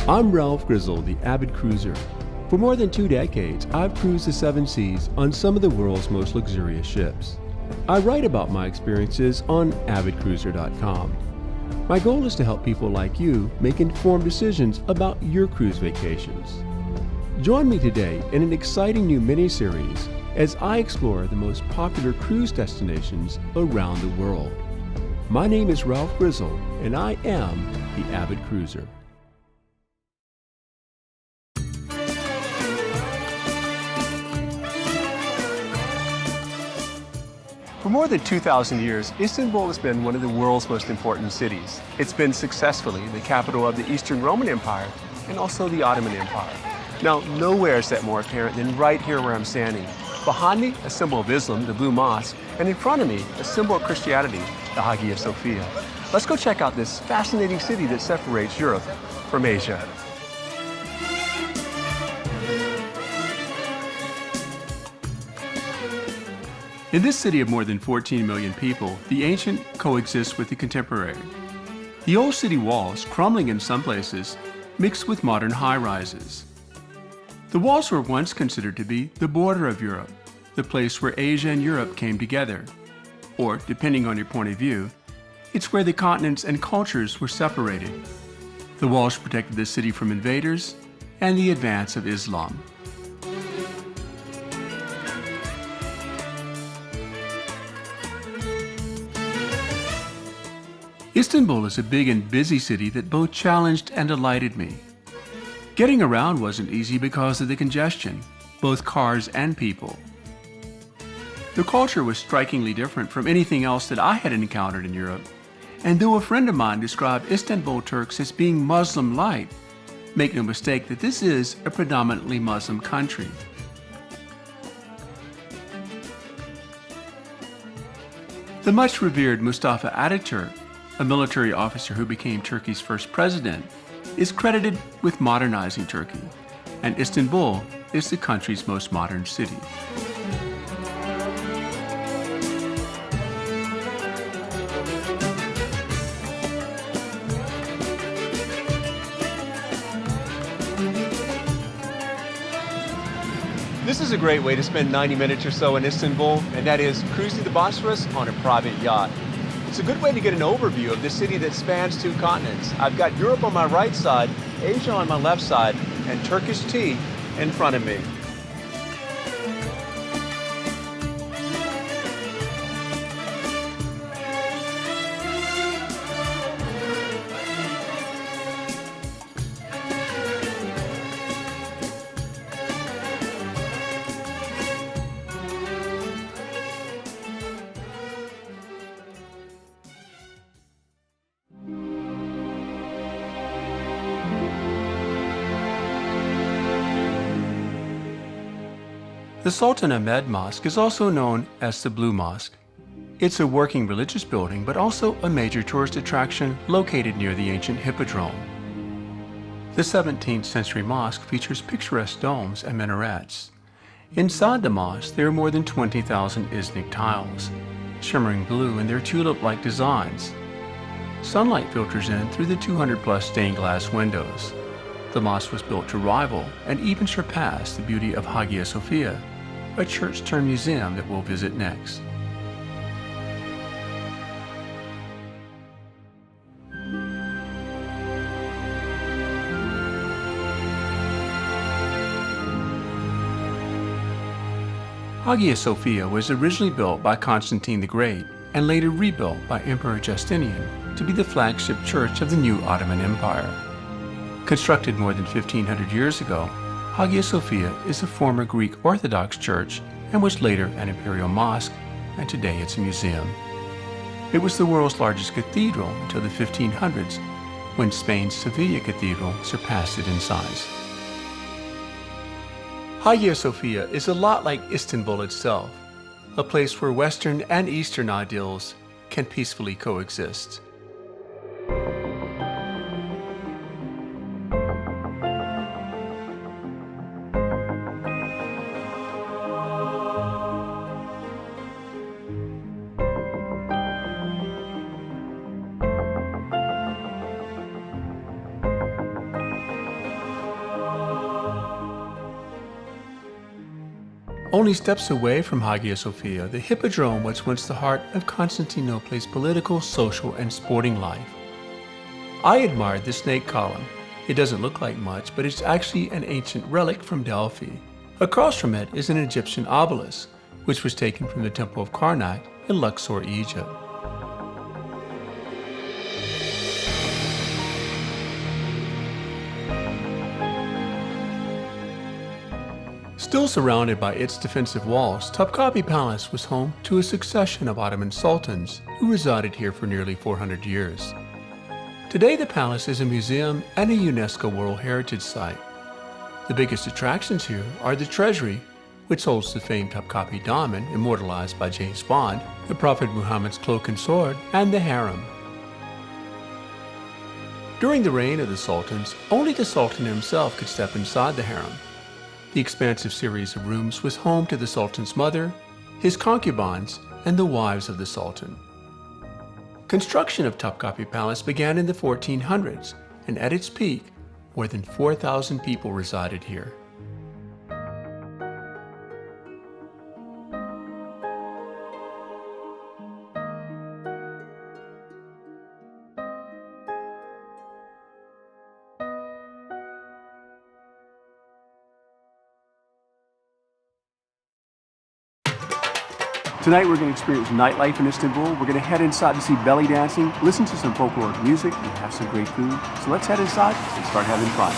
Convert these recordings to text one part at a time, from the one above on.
I'm Ralph Grizzle, the avid cruiser. For more than 2 decades, I've cruised the 7 seas on some of the world's most luxurious ships. I write about my experiences on avidcruiser.com. My goal is to help people like you make informed decisions about your cruise vacations. Join me today in an exciting new mini-series as I explore the most popular cruise destinations around the world. My name is Ralph Grizzle, and I am the Avid Cruiser. For more than 2,000 years, Istanbul has been one of the world's most important cities. It's been successfully the capital of the Eastern Roman Empire and also the Ottoman Empire. Now, nowhere is that more apparent than right here where I'm standing. Behind me, a symbol of Islam, the Blue Mosque, and in front of me, a symbol of Christianity, the Hagia Sophia. Let's go check out this fascinating city that separates Europe from Asia. In this city of more than 14 million people, the ancient coexists with the contemporary. The old city walls, crumbling in some places, mixed with modern high-rises. The walls were once considered to be the border of Europe, the place where Asia and Europe came together. Or, depending on your point of view, it's where the continents and cultures were separated. The walls protected the city from invaders and the advance of Islam. Istanbul is a big and busy city that both challenged and delighted me. Getting around wasn't easy because of the congestion, both cars and people. The culture was strikingly different from anything else that I had encountered in Europe, and though a friend of mine described Istanbul Turks as being Muslim-light, make no mistake that this is a predominantly Muslim country. The much revered Mustafa Ataturk, a military officer who became Turkey's first president, is credited with modernizing Turkey, and Istanbul is the country's most modern city. This is a great way to spend 90 minutes or so in Istanbul, and that is cruising the Bosphorus on a private yacht. It's a good way to get an overview of this city that spans 2 continents. I've got Europe on my right side, Asia on my left side, and Turkish tea in front of me. The Sultan Ahmed Mosque is also known as the Blue Mosque. It's a working religious building, but also a major tourist attraction located near the ancient Hippodrome. The 17th century mosque features picturesque domes and minarets. Inside the mosque, there are more than 20,000 Iznik tiles, shimmering blue in their tulip-like designs. Sunlight filters in through the 200-plus stained glass windows. The mosque was built to rival and even surpass the beauty of Hagia Sophia, a church-turned museum that we'll visit next. Hagia Sophia was originally built by Constantine the Great and later rebuilt by Emperor Justinian to be the flagship church of the new Ottoman Empire. Constructed more than 1,500 years ago, Hagia Sophia is a former Greek Orthodox church and was later an imperial mosque, and today it's a museum. It was the world's largest cathedral until the 1500s, when Spain's Sevilla Cathedral surpassed it in size. Hagia Sophia is a lot like Istanbul itself, a place where Western and Eastern ideals can peacefully coexist. Only steps away from Hagia Sophia, the Hippodrome was once the heart of Constantinople's political, social, and sporting life. I admired the snake column. It doesn't look like much, but it's actually an ancient relic from Delphi. Across from it is an Egyptian obelisk, which was taken from the Temple of Karnak in Luxor, Egypt. Still surrounded by its defensive walls, Topkapi Palace was home to a succession of Ottoman sultans who resided here for nearly 400 years. Today the palace is a museum and a UNESCO World Heritage Site. The biggest attractions here are the treasury, which holds the famed Topkapi diamond immortalized by James Bond, the Prophet Muhammad's cloak and sword, and the harem. During the reign of the sultans, only the sultan himself could step inside the harem. The expansive series of rooms was home to the sultan's mother, his concubines, and the wives of the sultan. Construction of Topkapi Palace began in the 1400s, and at its peak, more than 4,000 people resided here. Tonight we're going to experience nightlife in Istanbul. We're going to head inside to see belly dancing, listen to some folkloric music, and have some great food. So let's head inside and start having fun.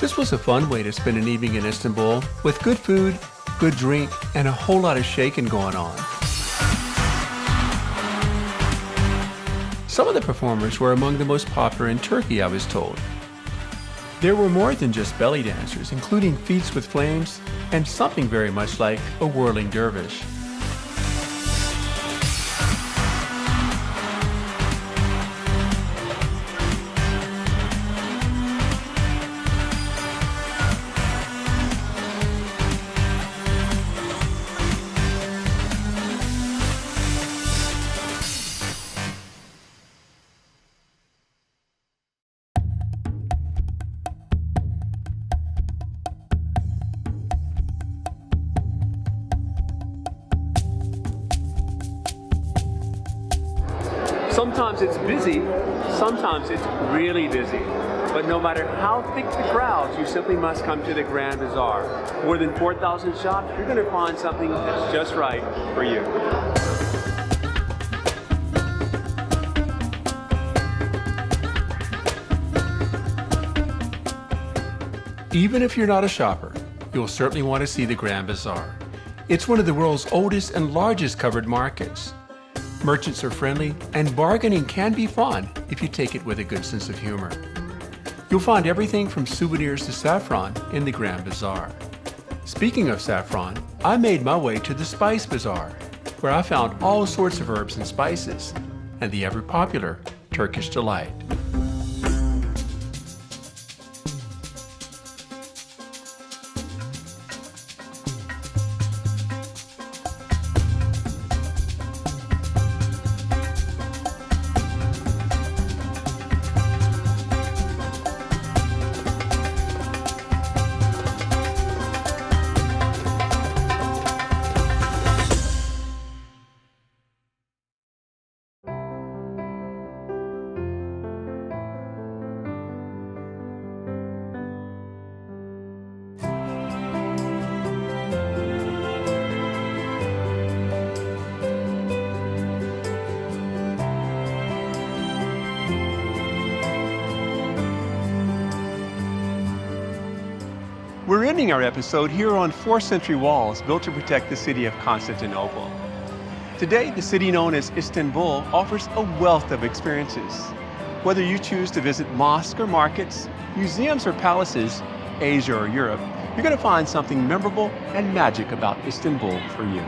This was a fun way to spend an evening in Istanbul with good food, good drink, and a whole lot of shaking going on. Some of the performers were among the most popular in Turkey, I was told. There were more than just belly dancers, including feats with flames and something very much like a whirling dervish. Sometimes it's busy, sometimes it's really busy. But no matter how thick the crowds, you simply must come to the Grand Bazaar. More than 4,000 shops, you're going to find something that's just right for you. Even if you're not a shopper, you'll certainly want to see the Grand Bazaar. It's one of the world's oldest and largest covered markets. Merchants are friendly, and bargaining can be fun if you take it with a good sense of humor. You'll find everything from souvenirs to saffron in the Grand Bazaar. Speaking of saffron, I made my way to the Spice Bazaar, where I found all sorts of herbs and spices, and the ever-popular Turkish delight. We're ending our episode here on 4th century walls built to protect the city of Constantinople. Today, the city known as Istanbul offers a wealth of experiences. Whether you choose to visit mosques or markets, museums or palaces, Asia or Europe, you're going to find something memorable and magic about Istanbul for you.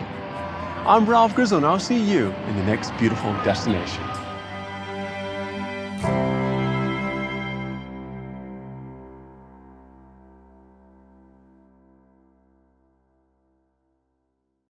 I'm Ralph Grizzle, and I'll see you in the next beautiful destination.